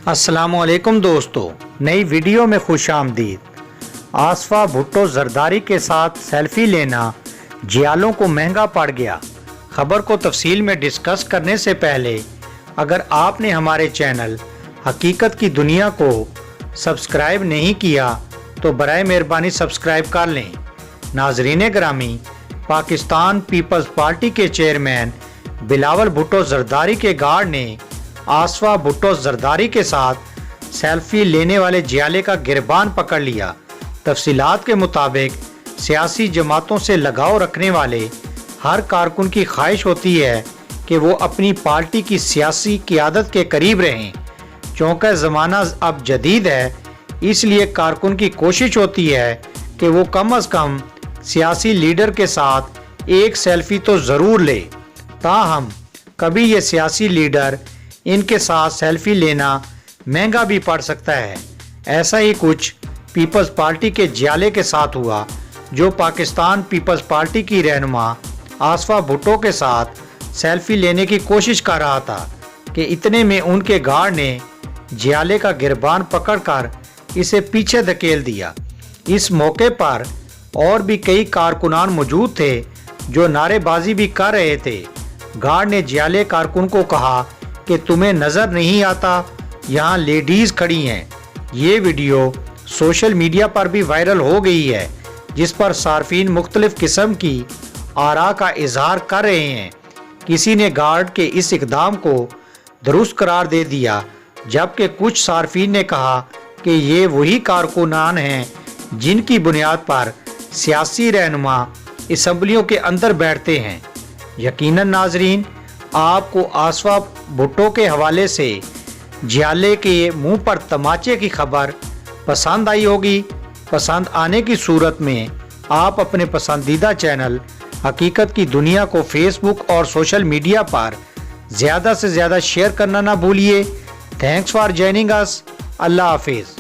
अस्सलाम वालेकुम दोस्तों, नई वीडियो में खुश आमदीद। आसफा भुट्टो जरदारी के साथ सेल्फी लेना जियालों को महंगा पड़ गया। खबर को तफसील में डिस्कस करने से पहले अगर आपने हमारे चैनल हकीकत की दुनिया को सब्सक्राइब नहीं किया तो बराए मेहरबानी सब्सक्राइब कर लें। नाजरीन ग्रामी, पाकिस्तान पीपल्स पार्टी के चेयरमैन बिलावल भुट्टो जरदारी के गार्ड ने आसफा भुट्टो जरदारी के साथ सेल्फी लेने वाले जियाले का गिरबान पकड़ लिया। तफसीलात के मुताबिक सियासी जमातों से लगाव रखने वाले हर कारकुन की ख्वाहिश होती है कि वो अपनी पार्टी की सियासी क़ियादत के करीब रहें। चूँकि ज़माना अब जदीद है, इसलिए कारकुन की कोशिश होती है कि वो कम अज़ कम सियासी लीडर के साथ एक सेल्फी तो ज़रूर ले। ताहम कभी ये सियासी लीडर इनके साथ सेल्फी लेना महंगा भी पड़ सकता है। ऐसा ही कुछ पीपल्स पार्टी के जियाले के साथ हुआ, जो पाकिस्तान पीपल्स पार्टी की रहनुमा आसफा भुट्टो के साथ सेल्फी लेने की कोशिश कर रहा था कि इतने में उनके गार्ड ने जियाले का गिरबान पकड़कर इसे पीछे धकेल दिया। इस मौके पर और भी कई कारकुनान मौजूद थे जो नारेबाजी भी कर रहे थे। गार्ड ने जियाले कारकुन को कहा कि तुम्हें नज़र नहीं आता यहाँ लेडीज़ खड़ी हैं। ये वीडियो सोशल मीडिया पर भी वायरल हो गई है, जिस पर सार्फिन मुख्तलिफ किस्म की आरा का इजहार कर रहे हैं। किसी ने गार्ड के इस इकदाम को दुरुस्त करार दे दिया, जबकि कुछ सार्फिन ने कहा कि ये वही कारकुनान हैं जिनकी बुनियाद पर सियासी रहनुमा असम्बलियों के अंदर बैठते हैं। यकीनन नाजरीन, आपको आसफा भुट्टो के हवाले से जियाले के मुंह पर तमाचे की खबर पसंद आई होगी। पसंद आने की सूरत में आप अपने पसंदीदा चैनल हकीकत की दुनिया को फेसबुक और सोशल मीडिया पर ज़्यादा से ज़्यादा शेयर करना ना भूलिए। Thanks for joining us. अल्लाह हाफिज़।